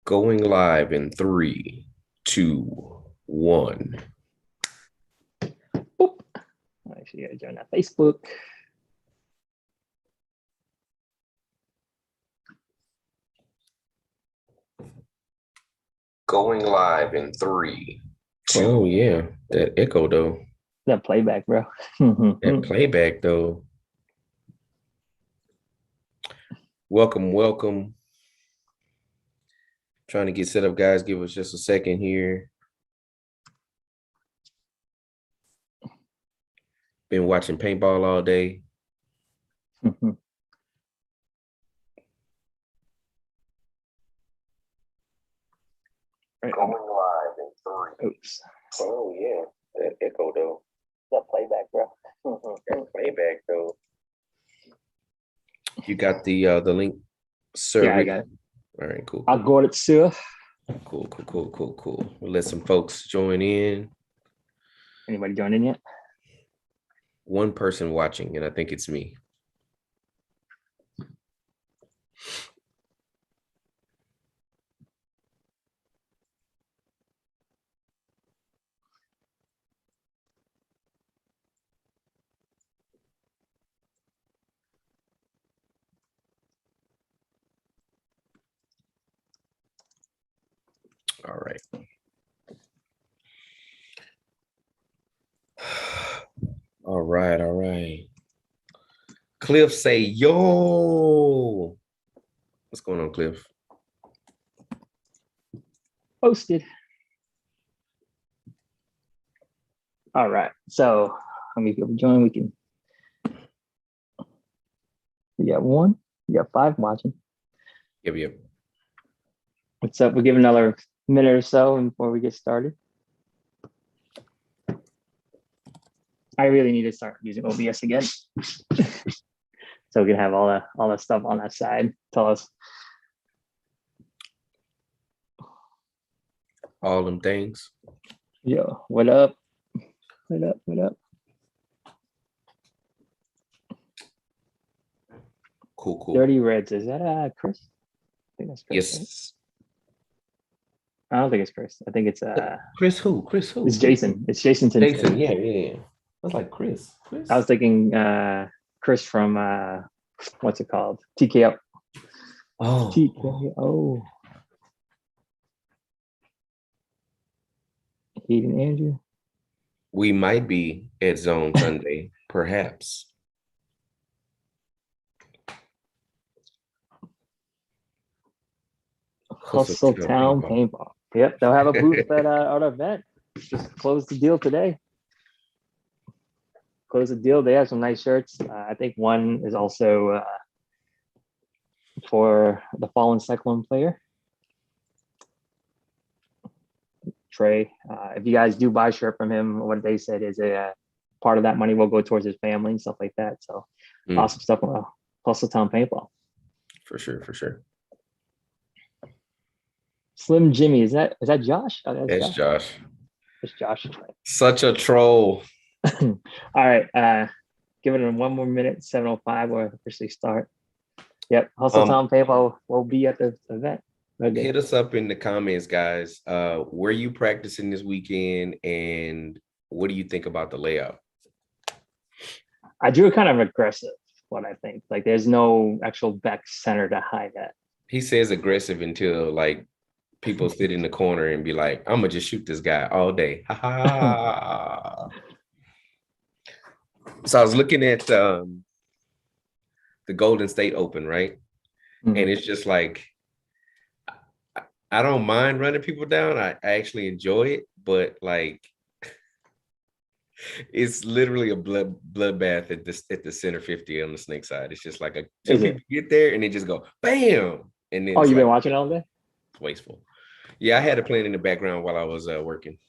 Going live in three, two, one. Boop. Actually, gotta join that Facebook. Going live in three, two. Oh yeah, that echo though. That playback, bro. That playback though. Welcome. Trying to get set up, guys. Give us just a second here. Been watching paintball all day. Right. Going live in three. Oops. Oh yeah, that echo though. That playback, bro. That playback though. You got the link, sir? Yeah, I got it. All right, cool. I got it, sir. Cool. We'll let some folks join in. Anybody joining yet? One person watching, and I think it's me. All right. All right. Cliff say, yo. What's going on, Cliff? Posted. All right. So how many people join? We got one. We got five watching. Yep. What's up? We'll give another minute or so before we get started. I really need to start using OBS again. So we can have all the stuff on that side. Tell us. All them things. Yo, what up? Cool. Dirty Reds. Is that Chris? I think that's Chris. Yes. Right? I don't think it's Chris. I think it's Chris who? It's Jason. It's Jason Tinsley. Jason, yeah. I was like Chris. I was thinking Chris from what's it called? TKO. Oh. TKO. Hayden Andrew. We might be at Zone Sunday, perhaps. Hustle Town Paintball. Yep, they'll have a booth at our event. Just closed the deal today. Close the deal. They have some nice shirts. I think one is also for the Fallen Cyclone player, Trey. If you guys do buy a shirt from him, what they said is a part of that money will go towards his family and stuff like that. So awesome stuff on Hustle Town Paintball. For sure. Slim Jimmy, is that Josh? Oh, that's Josh. It's Josh. Such a troll. All right. Give it one more minute, 7:05, we'll officially start. Yep. Hustle Town Paintball will be at the event. Okay. Hit us up in the comments, guys. Where you practicing this weekend and what do you think about the layout? I drew kind of aggressive, what I think. Like there's no actual back center to hide at. He says aggressive until like people sit in the corner and be like, I'm gonna just shoot this guy all day. So I was looking at the Golden State Open, right? Mm-hmm. And it's just like, I don't mind running people down. I actually enjoy it, but like, it's literally a bloodbath at the center 50 on the snake side. It's just like two people get there and they just go bam. And then you've been watching all day? It's wasteful. Yeah, I had it playing in the background while I was working.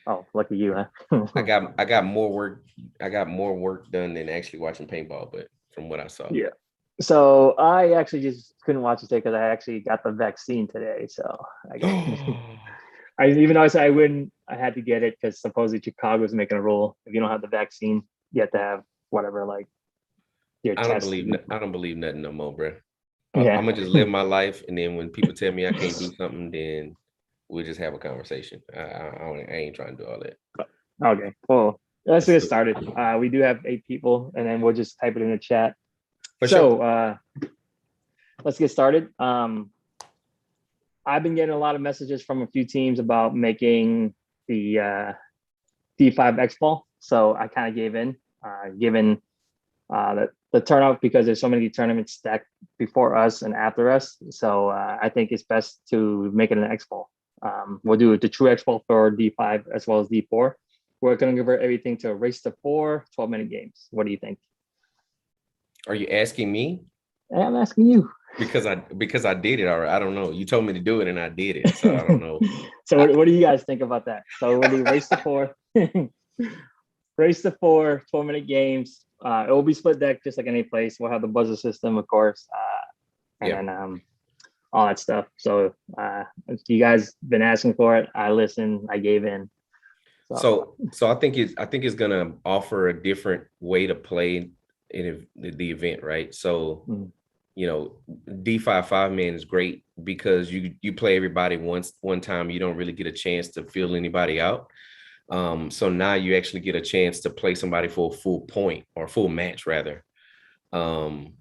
Oh, lucky you, huh? I got more work. I got more work done than actually watching paintball, but from what I saw. Yeah. So I actually just couldn't watch it today because I actually got the vaccine today. So even though I said I wouldn't, I had to get it because supposedly Chicago is making a rule. If you don't have the vaccine, you have to have whatever, like your test. I don't believe nothing no more, bro. I'm Yeah. gonna just live my life, and then when people tell me I can't do something, then we'll just have a conversation. I ain't trying to do all that. Okay. Well, let's get That's started. We do have 8 people, and then we'll just type it in the chat. for So sure. let's get started. I've been getting a lot of messages from a few teams about making the D5 X Ball. So I kind of gave in, given the turnout, because there's so many tournaments stacked before us and after us. So I think it's best to make it an X Ball. We'll do the true X Ball for D5 as well as D4. We're going to convert everything to a race to 4 12-minute games. What do you think? Are you asking me? I'm asking you. Because I did it already. I don't know. You told me to do it and I did it. So I don't know. So what do you guys think about that? So we'll do race to 4. Race to 4 12-minute games. It will be split deck just like any place. We'll have the buzzer system, of course, and then all that stuff. So you guys been asking for it. I listened. I gave in. So I think it's gonna offer a different way to play in the event, right? So you know, D5 5-man is great because you play everybody one time. You don't really get a chance to fill anybody out. So now you actually get a chance to play somebody for a full point or full match rather. And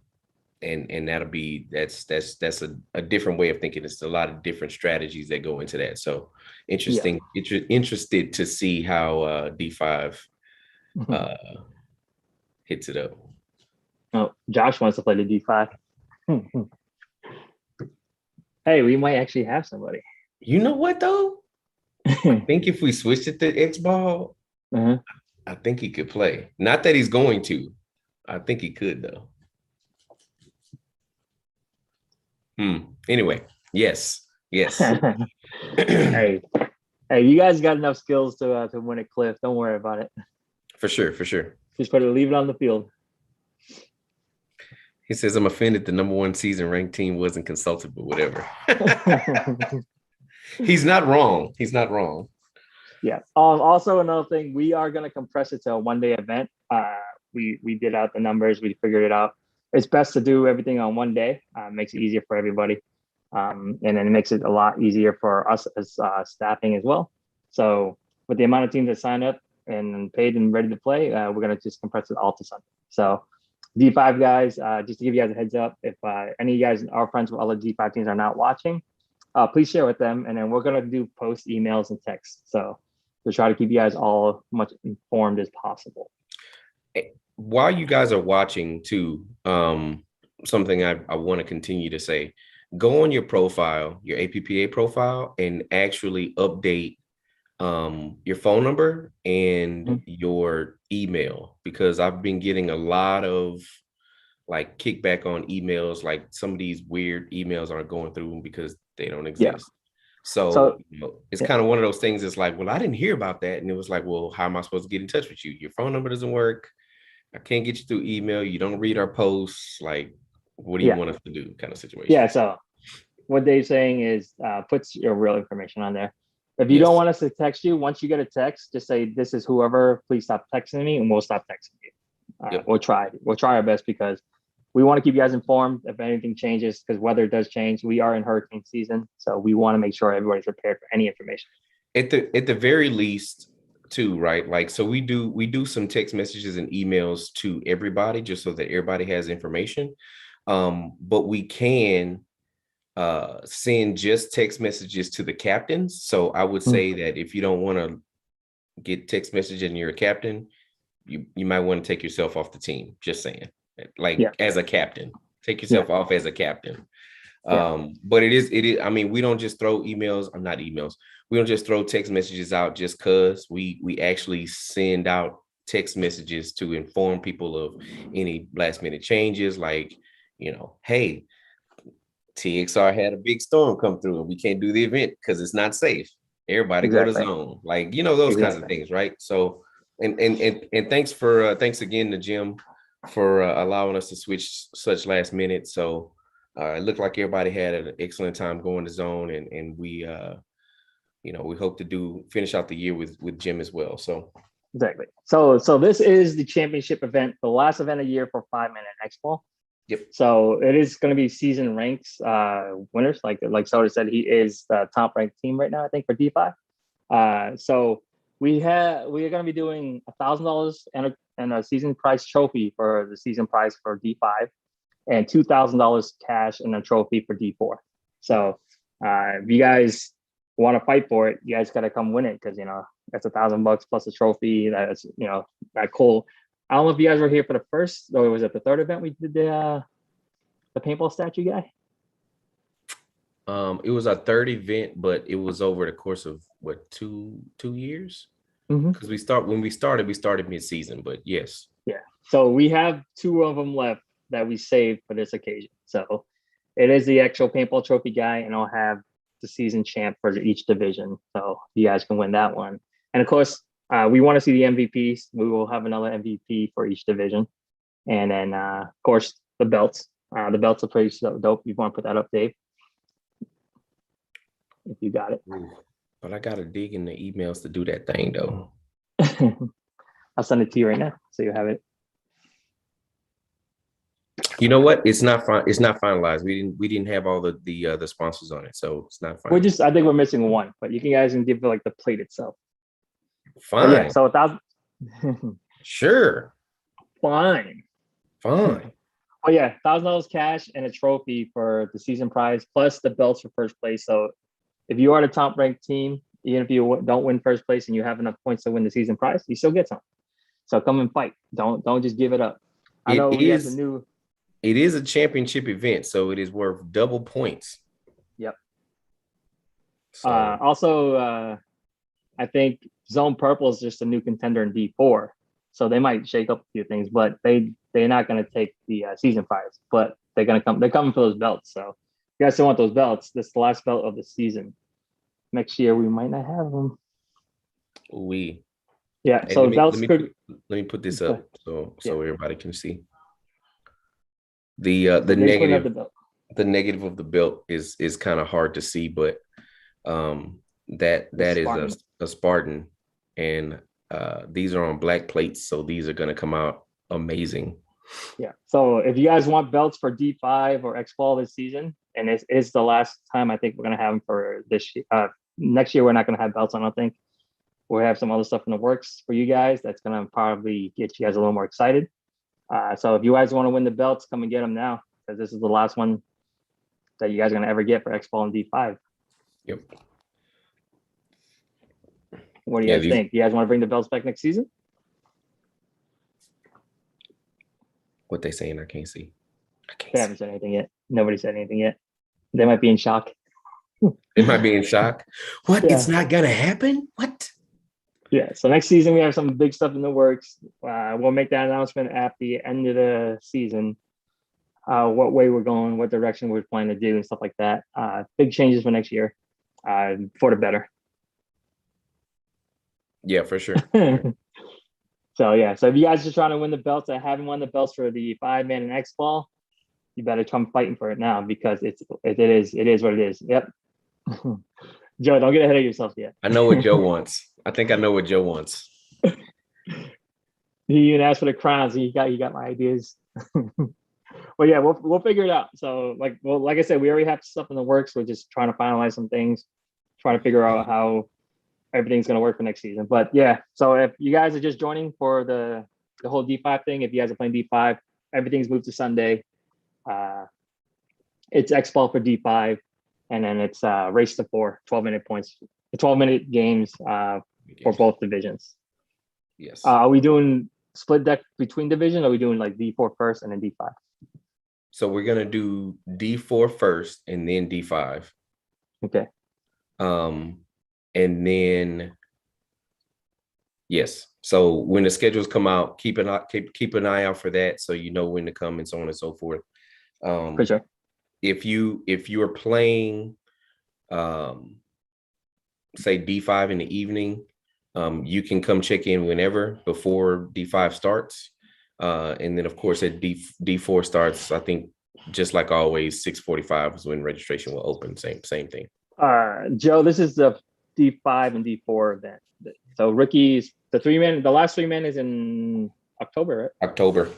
that's a different way of thinking. It's a lot of different strategies that go into that. So interesting. Interested to see how D5 hits it up. Oh, Josh wants to play the D5. Hey, we might actually have somebody. You know what though? I think if we switched it to X ball, I think he could play. Not that he's going to. I think he could though. Anyway, yes. Hey, you guys got enough skills to win a Cliff. Don't worry about it. For sure. Just leave it on the field. He says, I'm offended the number 1 season ranked team wasn't consulted, but whatever. He's not wrong. Yeah. Also, another thing, we are going to compress it to a 1-day event. We did out the numbers. We figured it out. It's best to do everything on 1 day. Makes it easier for everybody. And then it makes it a lot easier for us as staffing as well. So with the amount of teams that sign up and paid and ready to play, we're going to just compress it all to Sunday. So D5 guys, just to give you guys a heads up, if any of you guys are friends with other D5 teams are not watching, please share with them. And then we're going to do post emails and texts. So to try to keep you guys all much informed as possible. While you guys are watching too, something I want to continue to say, go on your profile, your APPA profile, and actually update your phone number and your email, because I've been getting a lot of like kickback on emails. Like some of these weird emails aren't going through because they don't exist. So you know, it's kind of one of those things. It's like, well, I didn't hear about that. And it was like, well, how am I supposed to get in touch with you? Your phone number doesn't work. I can't get you through email. You don't read our posts. Like, what do you want us to do? Kind of situation. Yeah. So what Dave's saying is puts your real information on there. If you don't want us to text you, once you get a text, just say, this is whoever, please stop texting me, and we'll stop texting you. We'll try our best, because we want to keep you guys informed if anything changes, because weather does change. We are in hurricane season, so we want to make sure everybody's prepared for any information. At the very least, too, right? Like, so we do some text messages and emails to everybody just so that everybody has information. But we can send just text messages to the captains. So I would say that if you don't want to get text message and you're a captain, you might want to take yourself off the team. Just saying, like as a captain, take yourself off as a captain. But it is, I mean, we don't just throw emails, not emails. We don't just throw text messages out just cause. We actually send out text messages to inform people of any last minute changes, like, you know, hey, TXR had a big storm come through and we can't do the event because it's not safe. Everybody go to zone, like, you know, those kinds of things, right? So, and thanks again to Jim for allowing us to switch such last minute. So it looked like everybody had an excellent time going to zone, and we you know, we hope to finish out the year with Jim as well. So exactly. So this is the championship event, the last event of the year for 5-minute X Ball. Yep. So it is going to be season ranks winners. Like Soda said, he is the top ranked team right now, I think, for D5. So we are going to be doing $1,000 and a season prize trophy for the season prize for D5, and $2,000 cash and a trophy for D4. So if you guys want to fight for it, you guys got to come win it, because that's $1,000 plus a trophy. That's that cool. I don't know if you guys were here for the first, or was it the third event we did the paintball statue guy? It was our third event, but it was over the course of what, two years? Because when we started mid-season, but yes. Yeah. So we have 2 of them left that we saved for this occasion. So it is the actual paintball trophy guy, and I'll have the season champ for each division. So you guys can win that one. And of course, we want to see the MVPs. We will have another MVP for each division. And then, of course, the belts. The belts are pretty dope. You want to put that up, Dave? If you got it. Ooh, but I got to dig in the emails to do that thing, though. I'll send it to you right now, so you have it. You know what? It's not finalized. We didn't have all the sponsors on it, so it's not finalized. I think we're missing one, but you guys can give like the plate itself. Fine. Yeah, so 1,000. Sure. Fine. Oh yeah, $1,000 cash and a trophy for the season prize, plus the belts for first place. So if you are the top ranked team, even if you don't win first place and you have enough points to win the season prize, you still get something. So come and fight. Don't just give it up. I know we have the new. It is a championship event, so it is worth double points. Yep. So. Also, I think Zone Purple is just a new contender in D4, so they might shake up a few things, but they're not going to take the season prize, but they're going to come. They're coming for those belts. So if you guys still want those belts, this is the last belt of the season. Next year we might not have them. Yeah. Hey, so let me put this up so everybody can see. The negative of the belt is kind of hard to see, but that is a Spartan, and these are on black plates, so these are going to come out amazing. Yeah. So if you guys want belts for D5 or X-Ball this season, and it's the last time I think we're going to have them for this year. Next year we're not going to have belts, I don't think. We'll have some other stuff in the works for you guys that's going to probably get you guys a little more excited. So if you guys want to win the belts, come and get them now, because this is the last one that you guys are going to ever get for X-Ball and D5. Yep. What do you guys think? You guys want to bring the belts back next season? What they saying? I can't see. They haven't said anything yet. Nobody said anything yet. They might be in shock. They might be in shock. What? Yeah. It's not going to happen? What? Yeah. So next season, we have some big stuff in the works. We'll make that announcement at the end of the season. What way we're going, what direction we're planning to do, and stuff like that. Big changes for next year, for the better. Yeah, for sure. So yeah, so if you guys are trying to win the belts that haven't won the belts for the 5-man and X-Ball, you better come fighting for it now, because it is what it is. Yep. Joe, don't get ahead of yourself yet. I know what Joe wants. I think I know what Joe wants. He even asked for the crowns. He got my ideas. Well, yeah, we'll figure it out. So like I said, we already have stuff in the works. We're just trying to finalize some things, trying to figure out how everything's going to work for next season. But yeah, so if you guys are just joining for the whole D5 thing, if you guys are playing D5, everything's moved to Sunday. It's X-Ball for D5, and then it's race to 4, 12-minute points, 12-minute games for both divisions. Yes. Are we doing split deck between divisions, or are we doing like D4 first and then D5? So we're going to do D4 first and then D5. Okay. And then, yes. So when the schedules come out, keep an eye out for that, so you know when to come and so on and so forth. For sure. If you are playing, say D5 in the evening, you can come check in whenever before D5 starts. And then of course at D4 starts, I think just like always, 6:45 is when registration will open. Same thing. Joe, this is the D5 and D4 event. So rookies, the last 3-man is in October, right? October.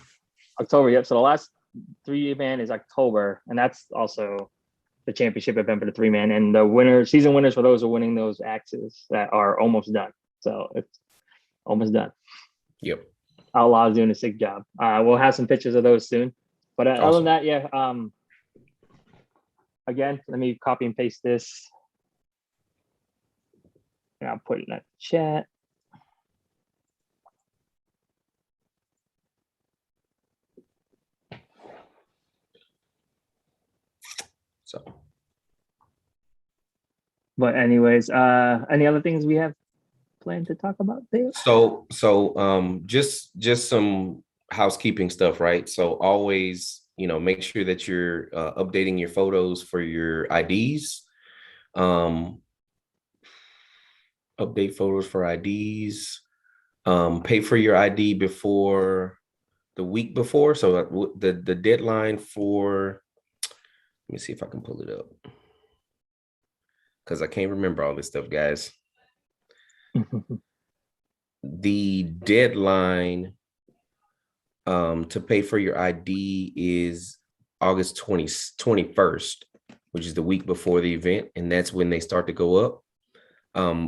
Yep. So the last 3-man is October, and that's also the championship event for the 3-man. And the season winners for those are winning those axes that are almost done. So it's almost done. Yep. Outlaw's doing a sick job. We'll have some pictures of those soon. But Awesome. other than that, yeah. Again, let me copy and paste this. And I'll put it in that chat. So, but anyways, any other things we have planned to talk about there? So just some housekeeping stuff, right? So always, make sure that you're updating your photos for your IDs. Update photos for IDs. Pay for your ID before the week before. So the deadline for, let me see if I can pull it up, because I can't remember all this stuff, guys. The deadline to pay for your ID is August 21st, which is the week before the event, and that's when they start to go up,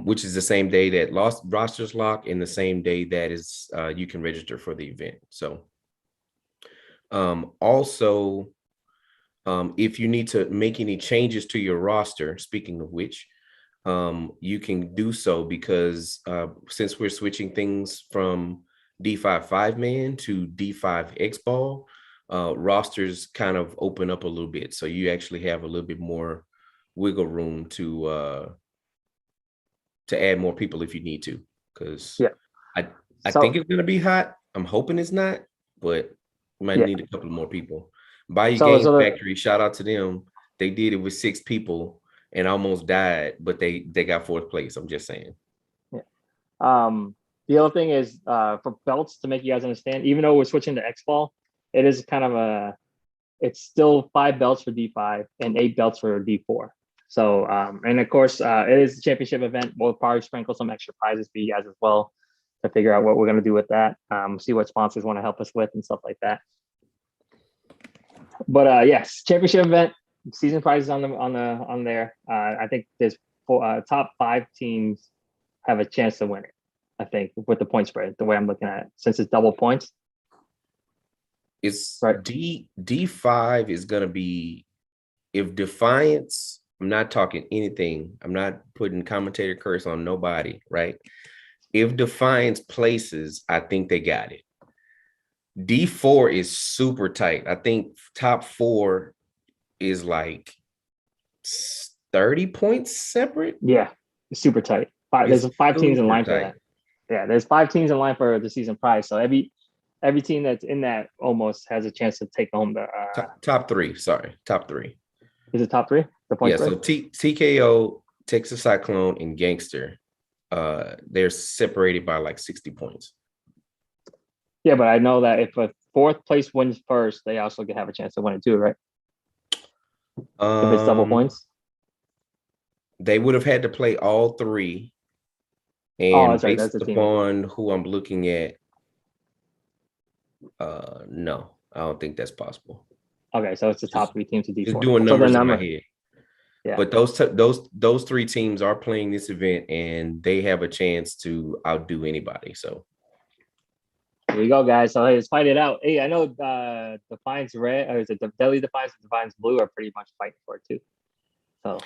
which is the same day that rosters lock and the same day that is you can register for the event. So also, if you need to make any changes to your roster, speaking of which, you can do so, because since we're switching things from D5 5-man to D5 X-ball, rosters kind of open up a little bit. So you actually have a little bit more wiggle room to add more people if you need to, because I think it's going to be hot. I'm hoping it's not, but you might need a couple more people. Bayou Games Factory, shout out to them. They did it with 6 people and almost died, but they got 4th place. I'm just saying. Yeah. The other thing is for belts, to make you guys understand, even though we're switching to X-ball, it is kind of it's still 5 belts for D5 and 8 belts for D4. So, and of course, it is the championship event. We'll probably sprinkle some extra prizes for you guys as well to figure out what we're going to do with that. See what sponsors want to help us with and stuff like that. But yes, championship event, season prizes on there. I think there's top 5 teams have a chance to win it. I think with the point spread, the way I'm looking at it, since it's double points. It's right. D5 is gonna be, if Defiance, I'm not talking anything, I'm not putting commentator curse on nobody, right? If Defiance places, I think they got it. D4 is super tight. I think top 4 is like 30 points separate. Yeah, it's super tight. There's 5 teams in line for that. Yeah, there's 5 teams in line for the season prize. So every team that's in that almost has a chance to take home the top 3. Sorry, top 3. Is it top 3? The point spread? So TKO, Texas Cyclone, and Gangster, they're separated by like 60 points. Yeah, but I know that if a 4th place wins first, they also can have a chance to win it too, right? If it's double points, they would have had to play all 3. And that's right. based upon who I'm looking at, no, I don't think that's possible. Okay, so it's the top 3 teams to D4. Just doing numbers in my head. Yeah. But those 3 teams are playing this event, and they have a chance to outdo anybody. So here you go, guys. So let's fight it out. Hey, I know Defiance Red, or is it the Delhi Defiance and Defiance Blue are pretty much fighting for it too. So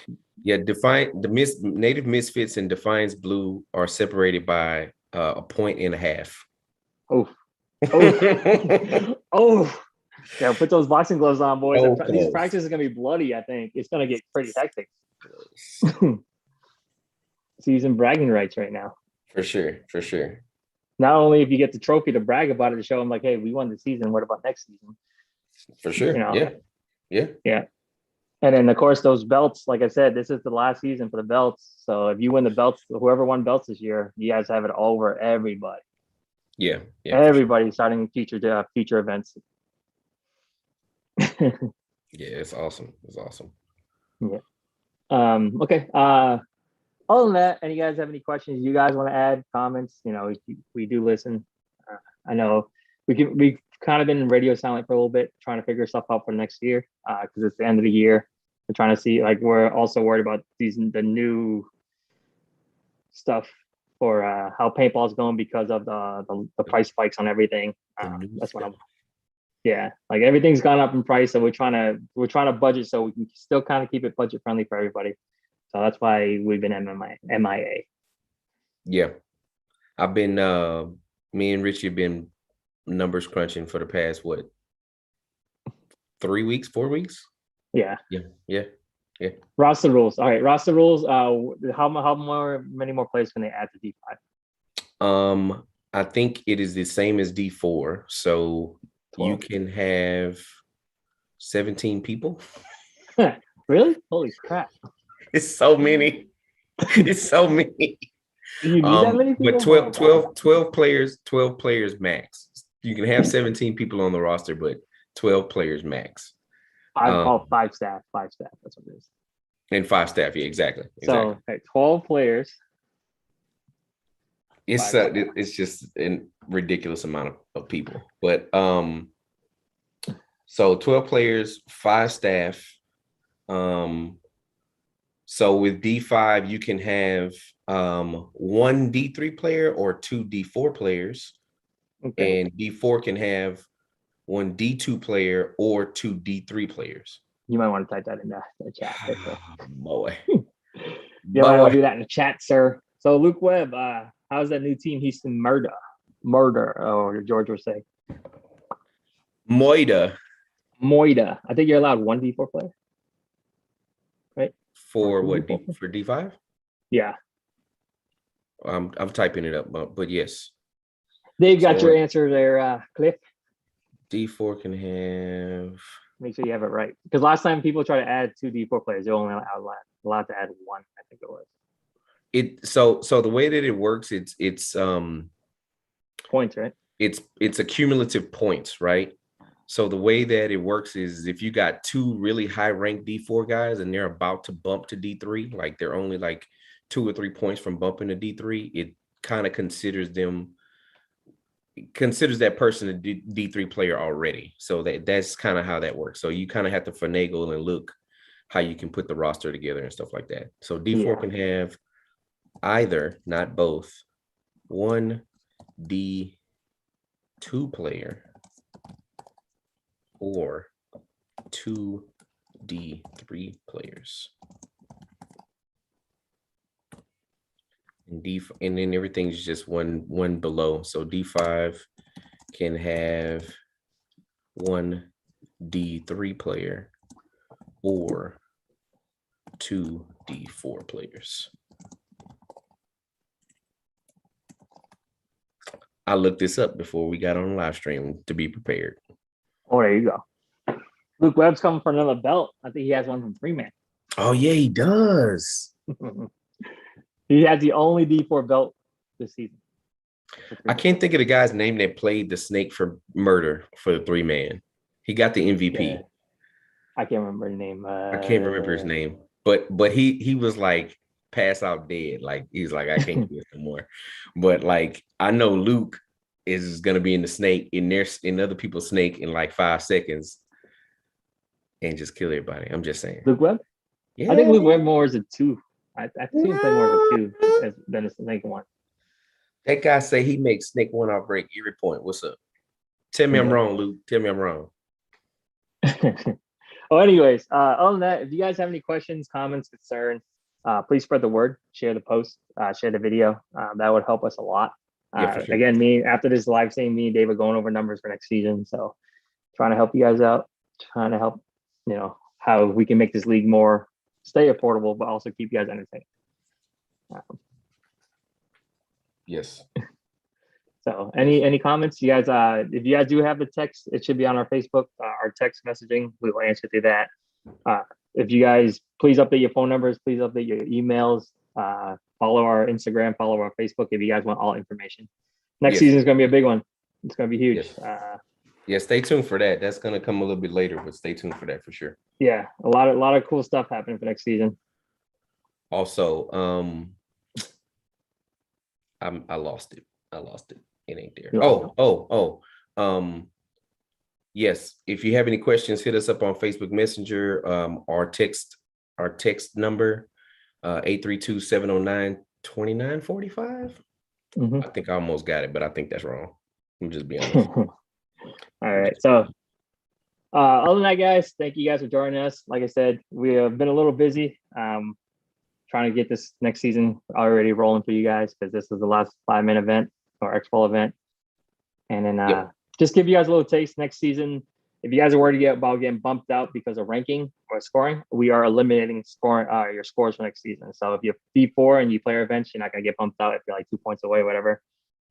yeah, Native Misfits and Defiance Blue are separated by 1.5 points. Oh. Oh. Yeah, put those boxing gloves on, boys. These practices are gonna be bloody. I think it's gonna get pretty hectic. Season bragging rights right now. For sure. Not only if you get the trophy to brag about it, to show them like, hey, we won the season. What about next season? For sure. Yeah. And then of course those belts, like I said, this is the last season for the belts. So if you win the belts, whoever won belts this year, you guys have it over everybody. Yeah. Everybody starting future events. Yeah, it's awesome. Yeah. Okay. Other than that, any guys have any questions you guys want to add, comments? We do listen. I know we kind of been radio silent for a little bit, trying to figure stuff out for next year because it's the end of the year. We're trying to see, like, we're also worried about the new stuff for how paintball is going because of the price spikes on everything. That's what I'm. Yeah, like everything's gone up in price, so we're trying to budget so we can still kind of keep it budget friendly for everybody. So that's why we've been MIA. Yeah, I've been. Me and Richie have been numbers crunching for the past 3 weeks, 4 weeks. Yeah. Yeah. Roster rules. All right, roster rules. How many more players can they add to D5? I think it is the same as D4. So 12. you can have 17 people. Really? Holy crap! It's so many. It's so many. Do you need that many people? But 12 players max. You can have 17 people on the roster, but 12 players max. Five staff. That's what it is. And 5 staff, yeah, exactly. So 12 players. It's just a ridiculous amount of people. But so 12 players, 5 staff. So with D5, you can have 1 D3 player or 2 D4 players. Okay. And D4 can have 1 D2 player or 2 D3 players. You might want to type that in the chat. Boy. You might want to do that in the chat, sir. So Luke Webb, how's that new team Houston Murder, or George would say? Moida. I think you're allowed 1 D4 player. Right? For what? For D5? Yeah. I'm typing it up, but yes. They've got your answer there, Cliff. D4 can have. Make sure you have it right. Because last time people try to add 2 D4 players, they're only allowed to add 1, I think it was. So the way that it works, it's points, right? It's accumulative points, right? So the way that it works is if you got 2 really high ranked D4 guys and they're about to bump to D3, like they're only like 2 or 3 points from bumping to D3, it kind of considers that person a D3 player already. So that's kind of how that works. So you kind of have to finagle and look how you can put the roster together and stuff like that. So D4 can have either, not both, 1 D2 player or 2 D3 players. And then everything's just one below. So D5 can have 1 D3 player or 2 D4 players. I looked this up before we got on the live stream to be prepared. Oh, there you go. Luke Webb's coming for another belt. I think he has one from Freeman. Oh, yeah, he does. He had the only D4 belt this season. I can't think of the guy's name that played the Snake for Murder for the 3-man. He got the MVP. Yeah. I can't remember his name. I can't remember his name, but he was like pass out dead. Like he's like, I can't do this no more. But like I know Luke is gonna be in the Snake in other people's Snake in like 5 seconds and just kill everybody. I'm just saying. Luke Webb? Yeah. I think Luke Webb more is a 2. I see him play more as a 2 than a Snake 1. That guy say he makes Snake 1 off break every point. What's up? Tell me I'm wrong, Luke. Tell me I'm wrong. Well, anyways, other than that, if you guys have any questions, comments, concerns, please spread the word, share the post, share the video. That would help us a lot. Sure. Again, after this live stream, me and Dave are going over numbers for next season. So trying to help you guys out, trying to help, how we can make this league more stay affordable, but also keep you guys entertained. Yes. So any comments? You guys, if you guys do have the text, it should be on our Facebook, our text messaging. We will answer through that. If you guys, please update your phone numbers, please update your emails, follow our Instagram, follow our Facebook if you guys want all information. Next season is going to be a big one. It's going to be huge. Yes. Stay tuned for that. That's going to come a little bit later, but stay tuned for that for sure. Yeah, a lot of cool stuff happening for next season. Also, I lost it. It ain't there. Yes, if you have any questions, hit us up on Facebook Messenger, our text number, 832-709-2945. Mhm. I think I almost got it, but I think that's wrong. I'm just being honest. All right. So other than that, guys, thank you guys for joining us. Like I said, we have been a little busy trying to get this next season already rolling for you guys, because this is the last 5-man event or Expo event. And then Yep. just give you guys a little taste next season. If you guys are worried about getting bumped out because of ranking or scoring, we are eliminating scoring your scores for next season. So if you're D4 and you play our events, you're not going to get bumped out if you're like 2 points away, whatever.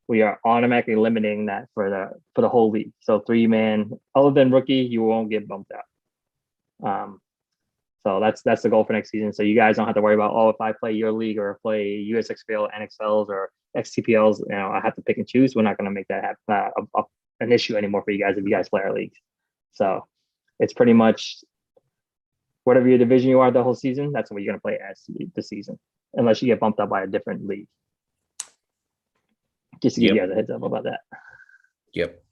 We are automatically eliminating that for the whole league. So 3-man, other than rookie, you won't get bumped out. So that's the goal for next season. So you guys don't have to worry about, oh, if I play your league or play USXPL, NXLs, or XTPLs, I have to pick and choose. We're not going to make that happen, an issue anymore for you guys if you guys play our leagues. So it's pretty much whatever your division you are the whole season, that's what you're going to play as the season, unless you get bumped up by a different league. Just to give you guys a heads up about that. Yep.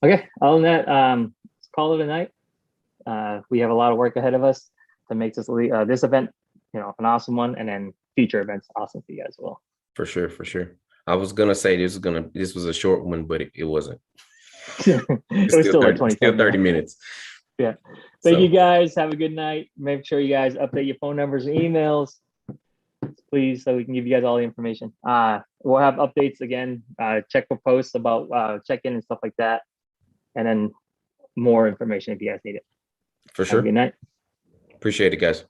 Okay. Other than that, let's call it a night. We have a lot of work ahead of us to make this event, an awesome one, and then future events awesome for you guys as well. For sure. I was gonna say this was a short one, but it wasn't. It was still 30, like 30 minutes. Yeah. Thank you guys. Have a good night. Make sure you guys update your phone numbers and emails, please, so we can give you guys all the information. We'll have updates again. Check for posts about check-in and stuff like that, and then more information if you guys need it. For sure. Have a good night. Appreciate it, guys.